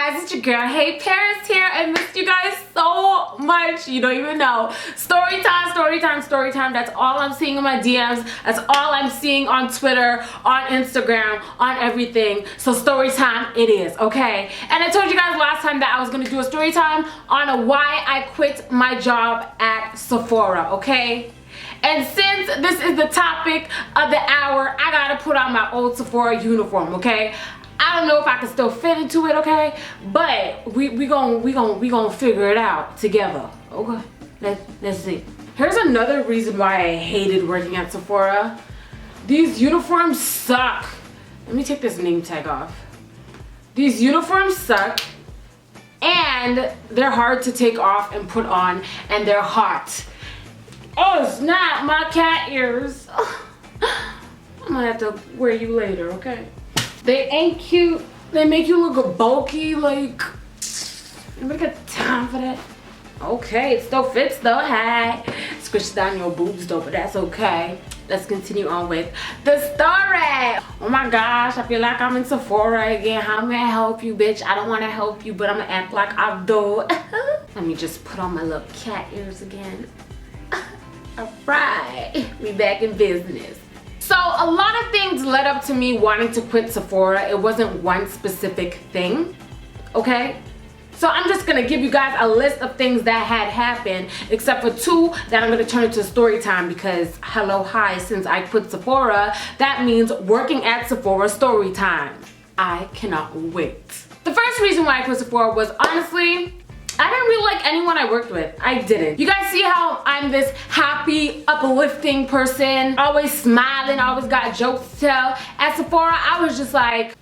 guys, it's your girl HeyParis here. I missed you guys so much. You don't even know. Story time, story time, story time. That's all I'm seeing in my DMs. That's all I'm seeing on Twitter, on Instagram, on everything. So story time it is, okay? And I told you guys last time that I was gonna do a story time on why I quit my job at Sephora, okay? And since this is the topic of the hour, I gotta put on my old Sephora uniform, okay? I don't know if I can still fit into it, okay? But we gonna figure it out together, okay? Let's see. Here's another reason why I hated working at Sephora. These uniforms suck. Let me take this name tag off. These uniforms suck, and they're hard to take off and put on, and they're hot. Oh snap, my cat ears. I'm gonna have to wear you later, okay? They ain't cute. They make you look bulky, like, anybody got time for that? Okay, it still fits though, hi. Squish down your boobs though, but that's okay. Let's continue on with the story. Oh my gosh, I feel like I'm in Sephora again. How may I help you, bitch? I don't want to help you, but I'm gonna act like I do. Let me just put on my little cat ears again. Alright, we back in business. So a lot of things led up to me wanting to quit Sephora. It wasn't one specific thing, okay? So I'm just gonna give you guys a list of things that had happened, except for two that I'm gonna turn into story time because hello, hi, since I quit Sephora, that means working at Sephora story time. I cannot wait. The first reason why I quit Sephora was honestly, I didn't really like anyone I worked with. I didn't. You guys see how I'm this happy, uplifting person, always smiling, always got jokes to tell. At Sephora, I was just like,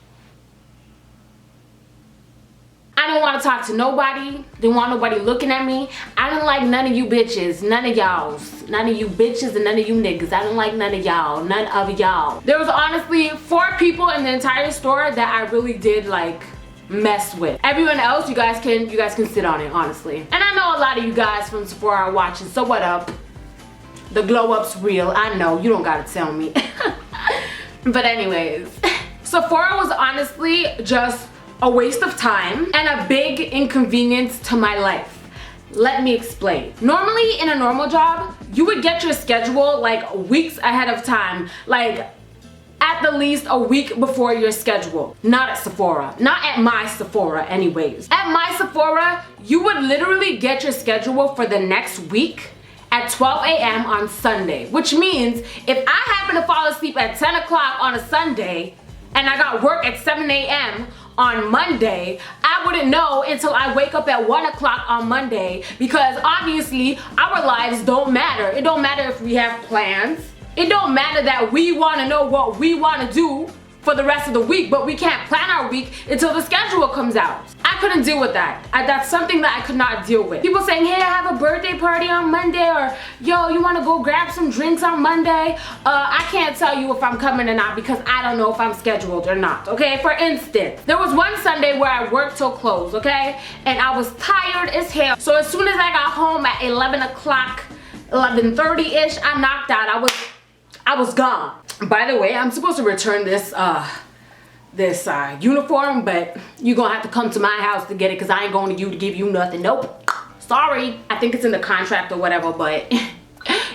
I didn't want to talk to nobody. Didn't want nobody looking at me. I didn't like none of you bitches, none of y'alls. None of you bitches and none of you niggas. I didn't like none of y'all, none of y'all. There was honestly 4 people in the entire store that I really did like mess with. Everyone else, you guys can sit on it, honestly. And I know a lot of you guys from Sephora are watching, so what up? The glow up's real. I know, you don't gotta tell me. But anyways, Sephora was honestly just a waste of time and a big inconvenience to my life. Let me explain. Normally in a normal job, you would get your schedule like weeks ahead of time, like at the least a week before your schedule. Not at Sephora. Not at my Sephora anyways. At my Sephora, you would literally get your schedule for the next week at 12 a.m. on Sunday. Which means if I happen to fall asleep at 10 o'clock on a Sunday and I got work at 7 a.m. on Monday, I wouldn't know until I wake up at 1 o'clock on Monday, because obviously our lives don't matter. It don't matter if we have plans. It don't matter that we want to know what we want to do for the rest of the week, but we can't plan our week until the schedule comes out. I couldn't deal with that. That's something that I could not deal with. People saying, hey, I have a birthday party on Monday, or yo, you want to go grab some drinks on Monday? I can't tell you if I'm coming or not because I don't know if I'm scheduled or not, okay? For instance, there was one Sunday where I worked till close, okay? And I was tired as hell. So as soon as I got home at 11 o'clock, 11:30-ish, I knocked out. I was gone. By the way, I'm supposed to return this uniform, but you're gonna have to come to my house to get it because I ain't going to you to give you nothing. Nope. Sorry. I think it's in the contract or whatever, but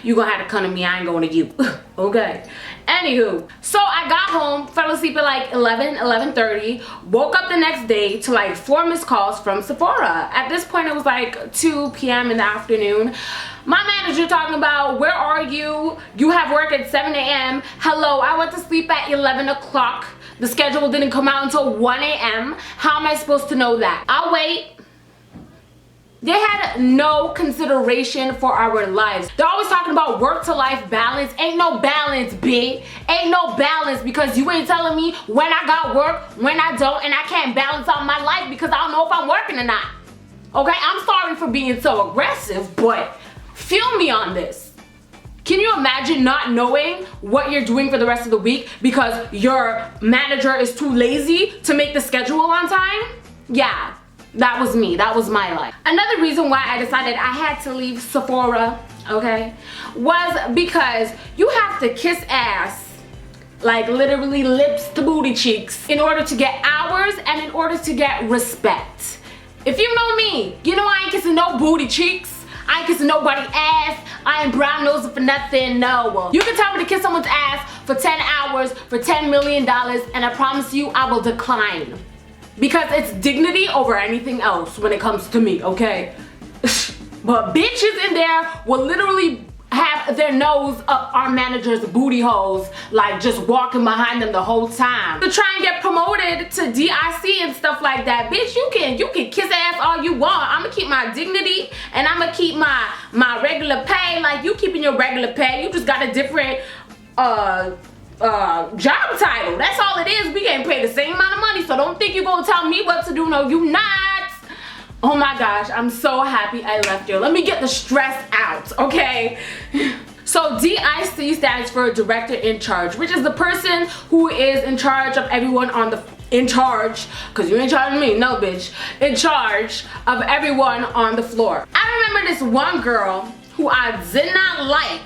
you're gonna have to come to me. I ain't going to you. Okay. Anywho, so I got home, fell asleep at like 11:30, woke up the next day to like 4 missed calls from Sephora. At this point, it was like 2 p.m. in the afternoon. My manager talking about, where are you? You have work at 7 a.m. Hello, I went to sleep at 11 o'clock. The schedule didn't come out until 1 a.m. How am I supposed to know that? I'll wait. They had no consideration for our lives. They're always talking about work to life balance. Ain't no balance, bitch. Ain't no balance, because you ain't telling me when I got work, when I don't, and I can't balance out my life because I don't know if I'm working or not. Okay, I'm sorry for being so aggressive, but feel me on this. Can you imagine not knowing what you're doing for the rest of the week because your manager is too lazy to make the schedule on time? Yeah. That was me. That was my life. Another reason why I decided I had to leave Sephora, okay, was because you have to kiss ass like literally lips to booty cheeks, in order to get hours and in order to get respect. If you know me, you know I ain't kissing no booty cheeks. I ain't kissing nobody ass. I ain't brown nosing for nothing, no. You can tell me to kiss someone's ass for 10 hours for $10 million and I promise you I will decline. Because it's dignity over anything else when it comes to me, okay? But bitches in there will literally have their nose up our manager's booty holes, like just walking behind them the whole time. To try and get promoted to DIC and stuff like that, bitch, you can kiss ass all you want. I'ma keep my dignity and I'ma keep my regular pay. Like you keeping your regular pay, you just got a different job title. That's all it is. We getting paid the same amount of money, so don't think you gonna tell me what to do. No, you not. Oh my gosh, I'm so happy I left here. Let me get the stress out, okay? So DIC stands for Director in Charge, which is the person who is in charge of everyone on the, cause you ain't charging me, no bitch, in charge of everyone on the floor. I remember this one girl who I did not like.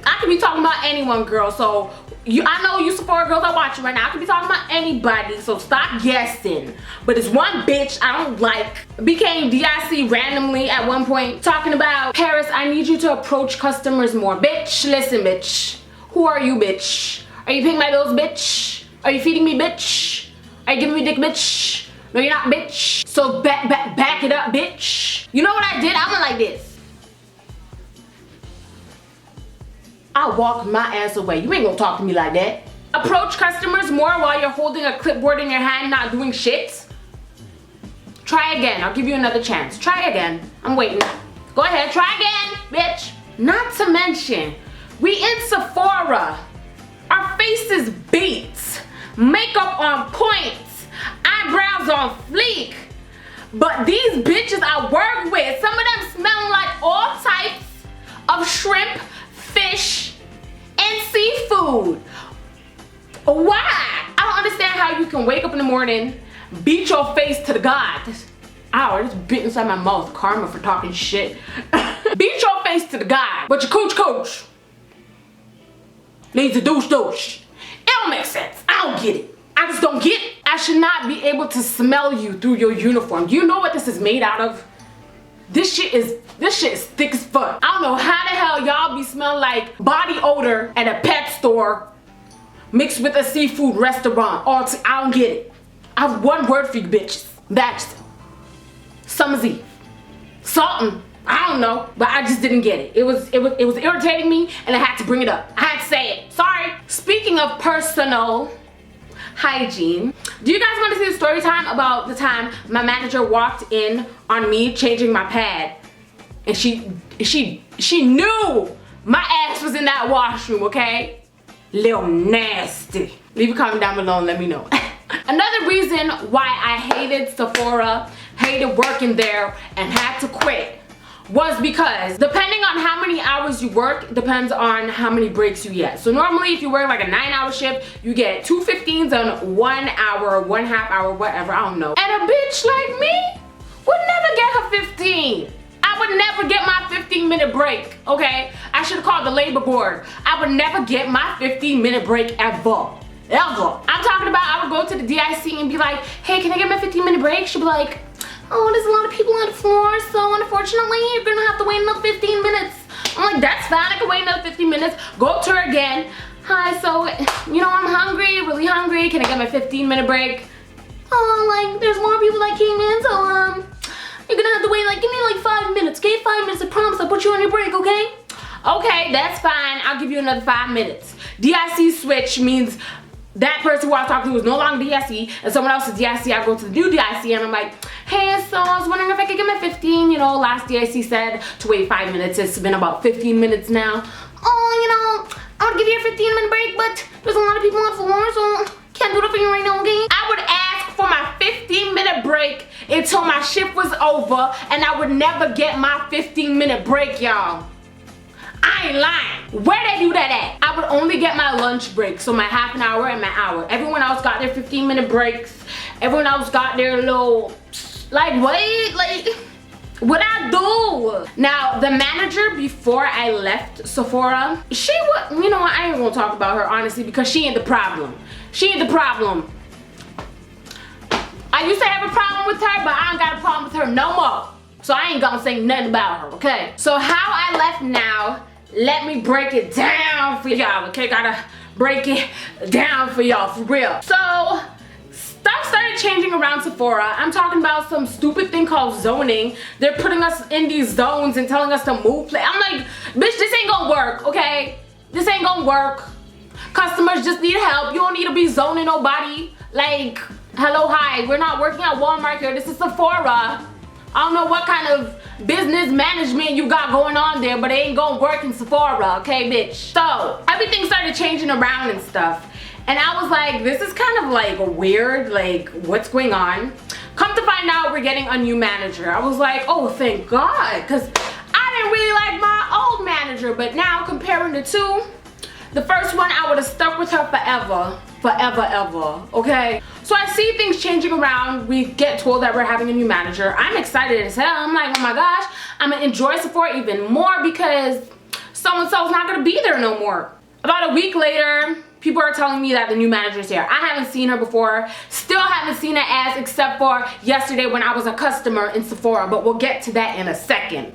I could be talking about anyone, girl, so I know you Sephora girls are watching right now. I could be talking about anybody, so stop guessing. But this one bitch I don't like became DIC randomly at one point, talking about, Paris, I need you to approach customers more. Bitch, listen, bitch. Who are you, bitch? Are you paying my bills, bitch? Are you feeding me, bitch? Are you giving me dick, bitch? No, you're not, bitch. So back it up, bitch. You know what I did? I went like this. I walked my ass away. You ain't gonna talk to me like that. Approach customers more while you're holding a clipboard in your hand, not doing shit. Try again. I'll give you another chance. Try again. I'm waiting. Go ahead. Try again, bitch. Not to mention, we in Sephora. Our faces beat. Makeup on point. Eyebrows on fleek. But these bitches I work with, some of them smelling like all types of shrimp, fish, and seafood. Why? I don't understand how you can wake up in the morning, beat your face to the gods. Ow, I just bit inside my mouth. Karma for talking shit. Beat your face to the god, but your cooch needs a douche. It don't make sense. I don't get it. I just don't get it. I should not be able to smell you through your uniform. Do you know what this is made out of? This shit is thick as fuck. I don't know how the hell y'all be smelling like body odor at a pet store mixed with a seafood restaurant. I don't get it. I have one word for you bitches. That's Summer's Eve. Something. I don't know, but I just didn't get it. It was irritating me and I had to bring it up. I had to say it. Sorry. Speaking of personal hygiene, do you guys want to see the story time about the time my manager walked in on me changing my pad and she knew my ass was in that washroom, okay? Little nasty. Leave a comment down below and let me know. Another reason why I hated Sephora, hated working there, and had to quit was because depending on how many hours you work depends on how many breaks you get. So normally if you work like a 9-hour shift, you get 2 15s and 1 hour, 1/2 hour, whatever, I don't know. And a bitch like me would never get her 15. I would never get my 15-minute break, okay? I should have called the labor board. I would never get my 15-minute break ever. Ever. I'm talking about I would go to the DIC and be like, hey, can I get my 15-minute break? She'd be like, oh, there's a lot of people on the floor, so unfortunately you're gonna have to wait another 15 minutes. I'm like, that's fine, I can wait another 15 minutes. Go up to her again. Hi, so, you know, I'm hungry, really hungry. Can I get my 15-minute break? Oh, like, there's more people that came in, so, you're gonna have to wait, like, give me like 5 minutes, okay? 5 minutes, I promise, I'll put you on your break, okay? Okay, that's fine, I'll give you another 5 minutes. DIC switch means that person who I was talking to was no longer DIC and someone else is DIC. I go to the new DIC and I'm like, hey, so I was wondering if I could get my 15, you know, last DIC said to wait 5 minutes. It's been about 15 minutes now. Oh, you know, I would give you a 15-minute break, but there's a lot of people on the floor, so can't do it for you right now, okay? I would ask for my 15-minute break until my shift was over and I would never get my 15-minute break, y'all. I ain't lying. Where they do that at? I would only get my lunch break, so my half an hour and my hour. Everyone else got their 15-minute breaks. Everyone else got their little, like, wait, like, What I do? Now, the manager before I left Sephora, she was, you know what, I ain't gonna talk about her honestly because she ain't the problem. She ain't the problem. I used to have a problem with her, but I ain't got a problem with her no more. So I ain't gonna say nothing about her, okay? So how I left now, let me break it down for y'all, okay? Gotta break it down for y'all, for real. So, stuff started changing around Sephora. I'm talking about some stupid thing called zoning. They're putting us in these zones and telling us to move. I'm like, bitch, this ain't gonna work, okay? This ain't gonna work. Customers just need help. You don't need to be zoning nobody. Like, hello, hi. We're not working at Walmart here. This is Sephora. I don't know what kind of business management you got going on there, but it ain't gonna work in Sephora, okay, bitch? So, everything started changing around and stuff. And I was like, this is kind of like weird, like what's going on? Come to find out we're getting a new manager. I was like, oh, thank God, because I didn't really like my old manager, but now comparing the two, the first one I would have stuck with her forever, ever, okay? So I see things changing around. We get told that we're having a new manager. I'm excited as hell. I'm like, oh my gosh, I'm gonna enjoy Sephora even more because so-and-so's not gonna be there no more. About a week later, people are telling me that the new manager's here. I haven't seen her before. Still haven't seen her ass except for yesterday when I was a customer in Sephora, but we'll get to that in a second.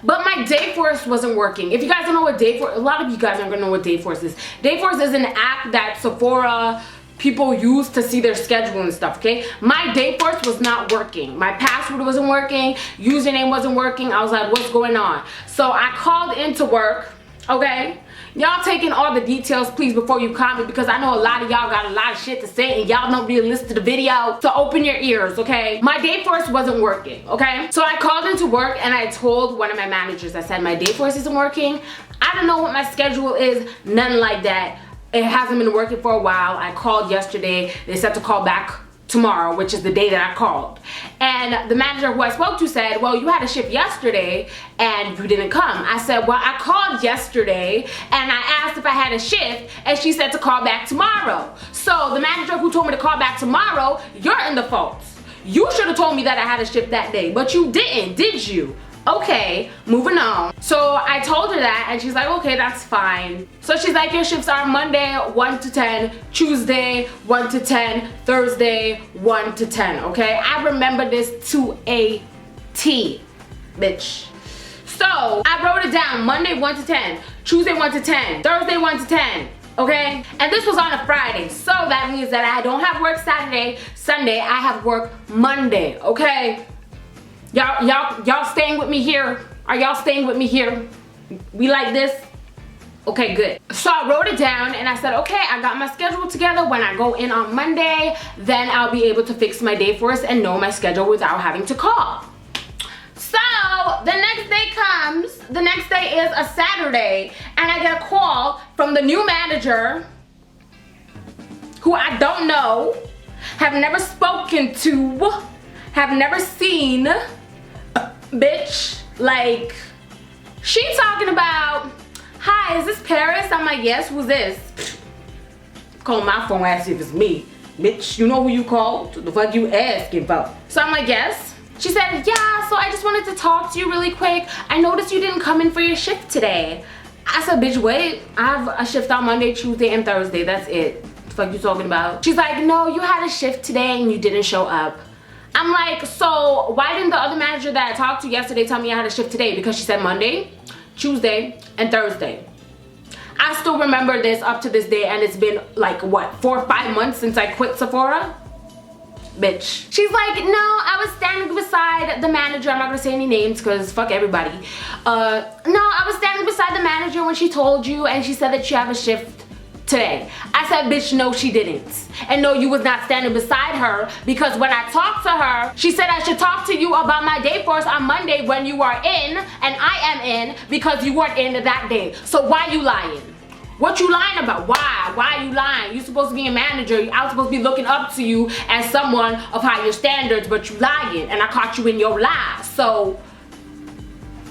But my Dayforce wasn't working. If you guys don't know what Dayforce, a lot of you guys aren't gonna know what Dayforce is. Dayforce is an app that Sephora people use to see their schedule and stuff, okay? My Dayforce was not working. My password wasn't working, username wasn't working. I was like, what's going on? So I called into work, okay? Y'all taking all the details, please, before you comment, because I know a lot of y'all got a lot of shit to say and y'all don't really listen to the video, so open your ears, okay? My Dayforce wasn't working, okay? So I called into work and I told one of my managers, I said, my Dayforce isn't working. I don't know what my schedule is, nothing like that. It hasn't been working for a while. I called yesterday. They said to call back tomorrow, which is the day that I called. And the manager who I spoke to said, well, you had a shift yesterday and you didn't come. I said, well, I called yesterday and I asked if I had a shift and she said to call back tomorrow. So the manager who told me to call back tomorrow, you're in the fault. You should have told me that I had a shift that day, but you didn't, did you? Okay, moving on. So I told her that and she's like, okay, that's fine. So she's like, your shifts are Monday 1 to 10, Tuesday 1 to 10, Thursday 1 to 10, okay? I remember this to a T, bitch. So I wrote it down, Monday 1 to 10, Tuesday 1 to 10, Thursday 1 to 10, okay? And this was on a Friday, so that means that I don't have work Saturday, Sunday, I have work Monday, okay? Y'all staying with me here? Are y'all staying with me here? We like this? Okay, good. So I wrote it down and I said, okay, I got my schedule together. When I go in on Monday, then I'll be able to fix my Dayforce and know my schedule without having to call. So the next day comes, the next day is a Saturday, and I get a call from the new manager who I don't know, have never spoken to, have never seen. Bitch, like, she talking about, hi, is this Paris? I'm like, yes, who's this? Call my phone, ask if it's me. Bitch, you know who you called? The fuck you asking about? So I'm like, yes. She said, yeah, so I just wanted to talk to you really quick. I noticed you didn't come in for your shift today. I said, bitch, wait, I have a shift on Monday, Tuesday, and Thursday, that's it. The fuck you talking about? She's like, no, you had a shift today and you didn't show up. I'm like, so why didn't the other manager that I talked to yesterday tell me I had a shift today? Because she said Monday, Tuesday, and Thursday. I still remember this up to this day, and it's been like, what, 4 or 5 months since I quit Sephora? Bitch. She's like, no, I was standing beside the manager. I'm not gonna say any names because fuck everybody. No, I was standing beside the manager when she told you and she said that you have a shift today. I said, bitch, no, she didn't. And no, you was not standing beside her, because when I talked to her, she said I should talk to you about my Dayforce on Monday when you are in, and I am in, because you weren't in that day. So why you lying? What you lying about? Why? Why are you lying? You're supposed to be a manager. I was supposed to be looking up to you as someone of higher standards, but you lying, and I caught you in your lies. So,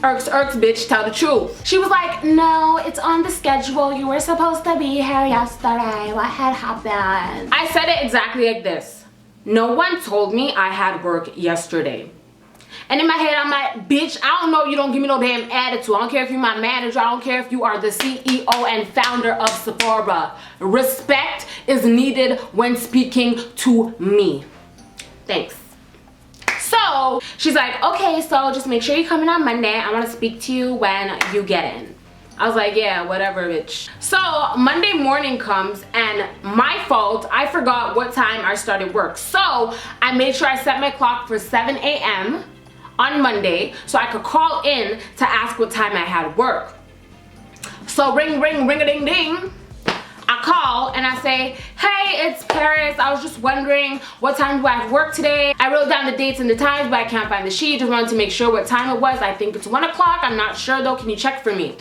irks, bitch, tell the truth. She was like, no, it's on the schedule. You were supposed to be here yesterday. What had happened? I said it exactly like this. No one told me I had work yesterday. And in my head, I'm like, bitch, I don't know, you don't give me no damn attitude. I don't care if you're my manager. I don't care if you are the CEO and founder of Sephora. Respect is needed when speaking to me. Thanks. So she's like, okay, so just make sure you come in on Monday. I want to speak to you when you get in. I was like, yeah, whatever, bitch. So Monday morning comes, and my fault, I forgot what time I started work. So I made sure I set my clock for 7 a.m. on Monday so I could call in to ask what time I had work. So ring, ring, ring-a-ding-ding. I call and I say, hey, it's Paris. I was just wondering what time do I have work today? I wrote down the dates and the times, but I can't find the sheet. Just wanted to make sure what time it was. I think it's 1 o'clock. I'm not sure though. Can you check for me?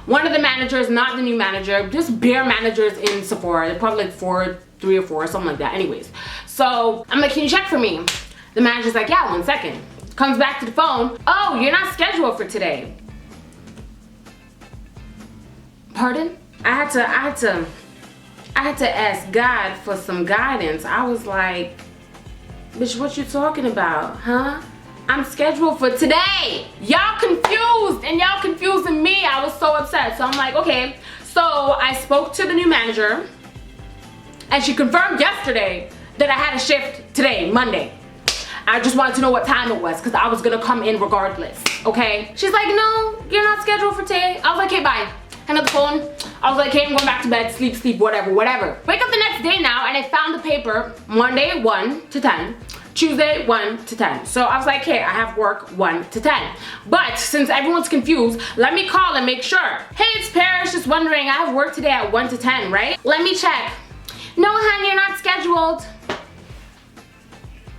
One of the managers, not the new manager, just bare managers in Sephora. They're probably like 3 or 4, something like that. Anyways, so I'm like, can you check for me? The manager's like, yeah, 1 second. Comes back to the phone. Oh, you're not scheduled for today. Pardon? I had to ask God for some guidance. I was like, bitch, what you talking about, huh? I'm scheduled for today. Y'all confused, and y'all confusing me. I was so upset. So I'm like, okay. So I spoke to the new manager, and she confirmed yesterday that I had a shift today, Monday. I just wanted to know what time it was because I was gonna come in regardless, okay? She's like, no, you're not scheduled for today. I was like, okay, bye. Hang up the phone. I was like, hey, I'm going back to bed, sleep, whatever. Wake up the next day now, and I found the paper, Monday 1 to 10, Tuesday 1 to 10. So I was like, hey, I have work 1 to 10. But since everyone's confused, let me call and make sure. Hey, it's Paris, just wondering, I have work today at 1 to 10, right? Let me check. No, hon, you're not scheduled.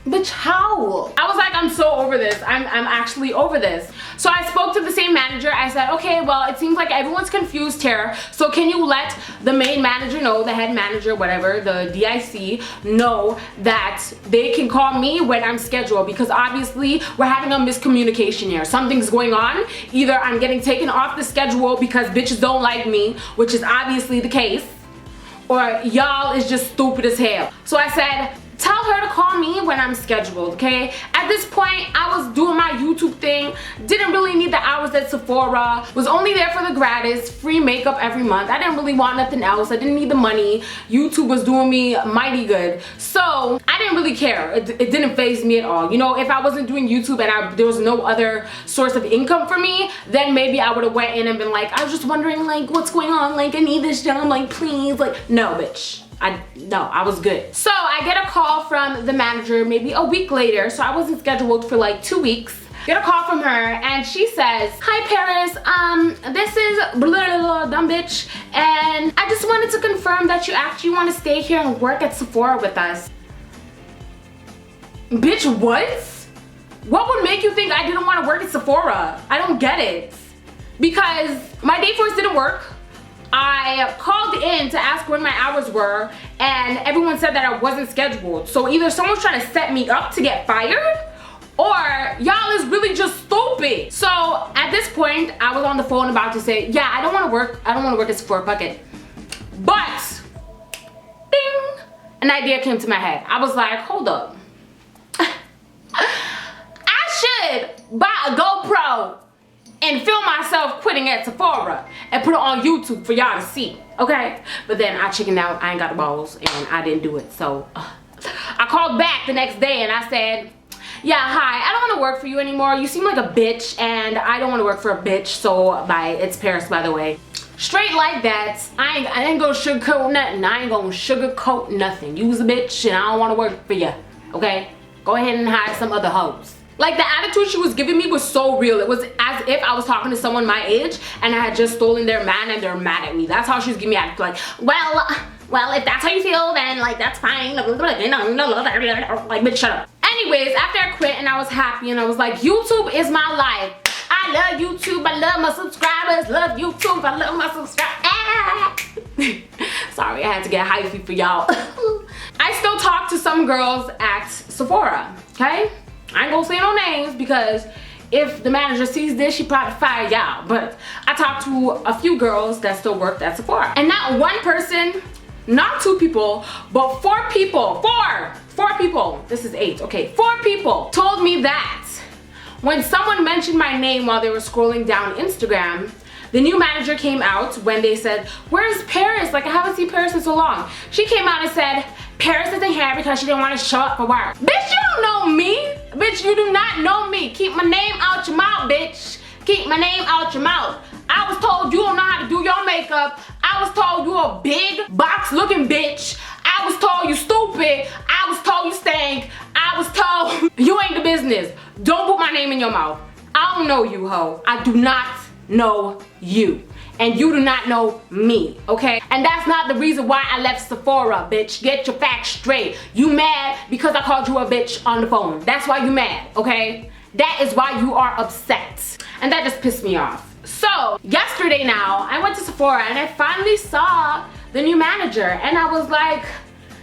Bitch, how? I was like, I'm so over this. I'm actually over this. So I spoke to the same manager. I said, okay, well, it seems like everyone's confused here. So can you let the main manager know, the head manager, whatever, the DIC, know that they can call me when I'm scheduled? Because obviously we're having a miscommunication here. Something's going on. Either I'm getting taken off the schedule because bitches don't like me, which is obviously the case, or y'all is just stupid as hell. So I said, tell her to call me when I'm scheduled, okay? At this point, I was doing my YouTube thing, didn't really need the hours at Sephora, was only there for the gratis, free makeup every month. I didn't really want nothing else. I didn't need the money. YouTube was doing me mighty good. So I didn't really care. It didn't faze me at all. You know, if I wasn't doing YouTube and there was no other source of income for me, then maybe I would have went in and been like, I was just wondering, like, what's going on? Like, I need this job, like, please. Like, no, bitch. No, I was good. So I get a call from the manager maybe a week later, so I wasn't scheduled for like 2 weeks. Get a call from her and she says, hi Paris, this is blah, blah, blah, dumb bitch, and I just wanted to confirm that you actually want to stay here and work at Sephora with us. Bitch, what? What would make you think I didn't want to work at Sephora? I don't get it. Because my Dayforce didn't work. I called in to ask when my hours were, and everyone said that I wasn't scheduled. So either someone's trying to set me up to get fired, or y'all is really just stupid. So at this point, I was on the phone about to say, yeah, I don't want to work at Sephora, fuck it. But, ding, an idea came to my head. I was like, hold up. I should buy a GoPro and film myself quitting at Sephora and put it on YouTube for y'all to see, okay? But then I chickened out, I ain't got the balls, and I didn't do it. So I called back the next day and I said, yeah, hi, I don't want to work for you anymore. You seem like a bitch, and I don't want to work for a bitch, so bye. It's Paris, by the way. Straight like that. I ain't gonna sugarcoat nothing. I ain't gonna sugarcoat nothing. You was a bitch, and I don't want to work for you, okay? Go ahead and hire some other hoes. Like, the attitude she was giving me was so real. It was as if I was talking to someone my age and I had just stolen their man and they're mad at me. That's how she was giving me attitude. Like, well, if that's how you feel, then like that's fine. Like, bitch, shut up. Anyways, after I quit and I was happy and I was like, YouTube is my life. I love YouTube. I love my subscribers. Love YouTube. I love my subscribers. Sorry, I had to get hyphy for y'all. I still talk to some girls at Sephora, okay? I ain't gonna say no names because if the manager sees this, she probably fire y'all. But I talked to a few girls that still worked at Sephora. And not one person, not 2 people, but 4 people. 4 4 people, this is 8, okay, 4 people told me that when someone mentioned my name while they were scrolling down Instagram, the new manager came out when they said, where's Paris? Like, I haven't seen Paris in so long. She came out and said, Paris isn't here because she didn't want to show up for work. Bitch, you don't know me. Bitch, you do not know me. Keep my name out your mouth, bitch. Keep my name out your mouth. I was told you don't know how to do your makeup. I was told you a big box looking bitch. I was told you stupid. I was told you stank. I was told you ain't the business. Don't put my name in your mouth. I don't know you, ho. I do not know you. And you do not know me, okay? And that's not the reason why I left Sephora, bitch. Get your facts straight. You mad because I called you a bitch on the phone. That's why you mad, okay? That is why you are upset. And that just pissed me off. So, yesterday now, I went to Sephora and I finally saw the new manager. And I was like,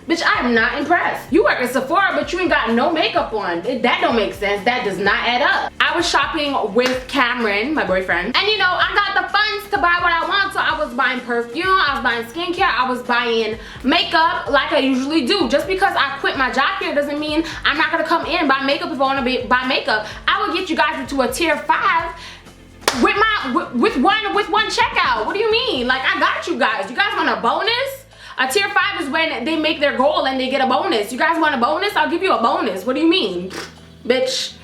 bitch, I am not impressed. You work at Sephora, but you ain't got no makeup on. That don't make sense. That does not add up. I was shopping with Cameron, my boyfriend. And you know, I got the funds to buy what I want. So I was buying perfume, I was buying skincare, I was buying makeup like I usually do. Just because I quit my job here doesn't mean I'm not gonna come in and buy makeup if I wanna buy makeup. I will get you guys into a tier 5 with one checkout. What do you mean? Like, I got you guys. You guys want a bonus? A tier 5 is when they make their goal and they get a bonus. You guys want a bonus? I'll give you a bonus. What do you mean? Bitch.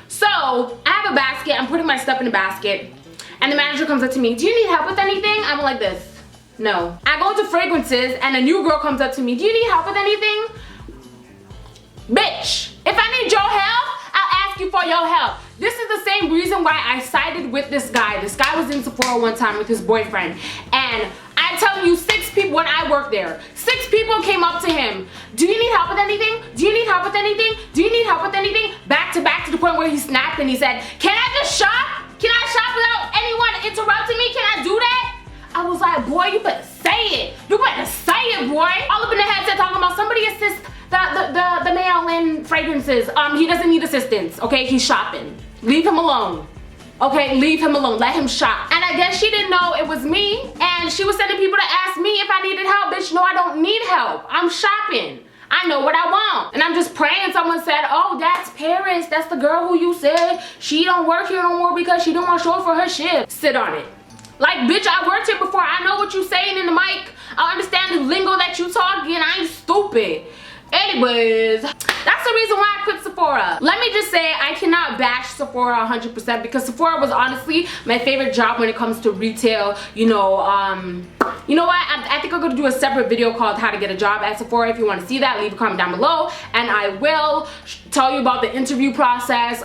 So, I have a basket. I'm putting my stuff in a basket. And the manager comes up to me. Do you need help with anything? I'm like this. No. I go to fragrances and a new girl comes up to me. Do you need help with anything? Bitch. If I need your help, I'll ask you for your help. This is the same reason why I sided with this guy. This guy was in Sephora one time with his boyfriend. And I'm telling you, 6 people, when I worked there, 6 people came up to him. Do you need help with anything? Do you need help with anything? Do you need help with anything? Back to back, to the point where he snapped and he said, can I just shop? Can I shop without anyone interrupting me? Can I do that? I was like, boy, you better say it. You better say it, boy. All up in the headset talking about somebody assist the male in fragrances. He doesn't need assistance, okay? He's shopping. Leave him alone. Okay, leave him alone. Let him shop. And I guess she didn't know it was me. And she was sending people to ask me if I needed help. Bitch, no, I don't need help. I'm shopping. I know what I want. And I'm just praying. Someone said, oh, that's Paris. That's the girl who you said she don't work here no more because she don't want to show up for her shift. Sit on it. Like, bitch, I worked here before. I know what you saying in the mic. I understand the lingo that you talking. I ain't stupid. Anyways, that's the reason why I quit Sephora. Let me just say, I cannot bash Sephora 100% because Sephora was honestly my favorite job when it comes to retail. You know what? I think I'm gonna do a separate video called how to get a job at Sephora. If you want to see that, leave a comment down below and I will tell you about the interview process,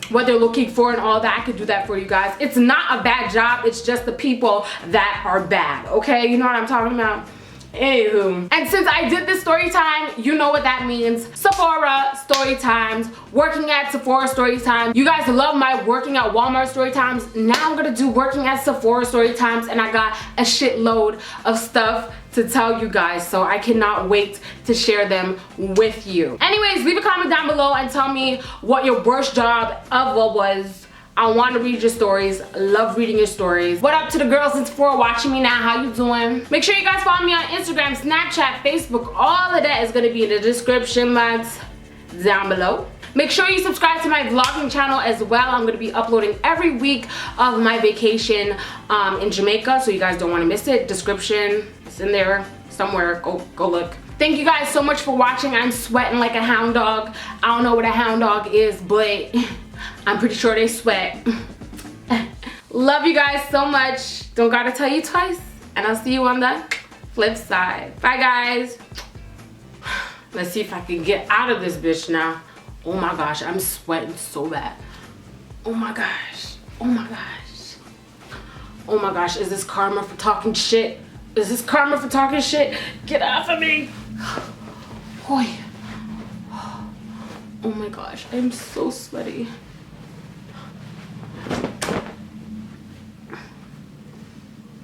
what they're looking for and all that. I could do that for you guys. It's not a bad job, it's just the people that are bad, okay? You know what I'm talking about? Anywho, and since I did this story time, you know what that means. Sephora story times, working at Sephora story times. You guys love my working at Walmart story times. Now I'm gonna do working at Sephora story times, and I got a shitload of stuff to tell you guys, so I cannot wait to share them with you. Anyways, leave a comment down below and tell me what your worst job ever was. I want to read your stories. Love reading your stories. What up to the girls in Sephora watching me now? How you doing? Make sure you guys follow me on Instagram, Snapchat, Facebook. All of that is going to be in the description box down below. Make sure you subscribe to my vlogging channel as well. I'm going to be uploading every week of my vacation in Jamaica, so you guys don't want to miss it. Description, it's in there somewhere. Go look. Thank you guys so much for watching. I'm sweating like a hound dog. I don't know what a hound dog is, but I'm pretty sure they sweat. Love you guys so much. Don't gotta tell you twice. And I'll see you on the flip side. Bye, guys. Let's see if I can get out of this bitch now. Oh my gosh, I'm sweating so bad. Oh my gosh. Oh my gosh. Oh my gosh, is this karma for talking shit? Is this karma for talking shit? Get off of me. Oh my gosh, I'm so sweaty.